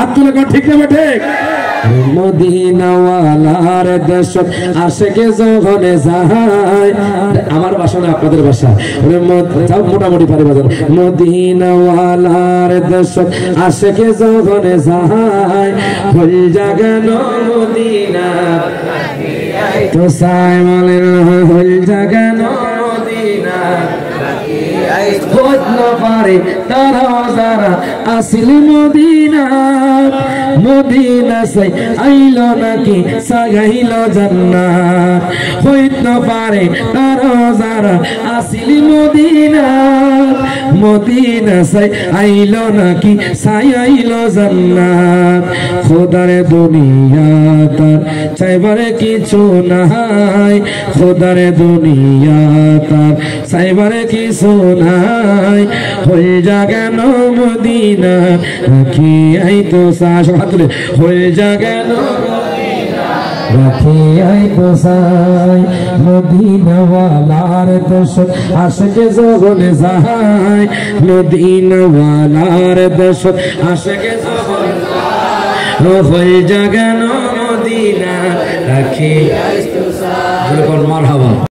হাত তুলে কর ঠিক না ঠিক মদিনাওয়ালার দেশ আশেকে যখন যায় আমার ভাষা না আপনাদের ভাষা মোটামুটি পারি বাজার মদিনাওয়ালার দেশ আশেকে যখন যায় হল জাগানো মদিনা তো সাই মালের হল জাগানো মদিনা খোঁজ না পারে তারা যারা আসিল মদিনা মদিনা সাই আইল নাকি সাগাইল জান্নাত হইত না পারে তারা যারা আসিল মদিনা মদিনা সাই আইল নাকি সাগাইল জান্নাত খোদার দুনিয়া তার চাইবারে কিছু নাই খোদার দুনিয়া তার চাইবারে কিছু নাই হয়ে জাগান মদিনা রাখি আই তো সাস হাতুলে হয়ে জাগান রাখি আই তো সাই মদিনাওয়ালার দেশ আশকে জগনে যায় মদিনাওয়ালার দেশ আশকে জগনে যায় হয়ে জাগান মদিনা রাখি আই তো সাই মারহাবা।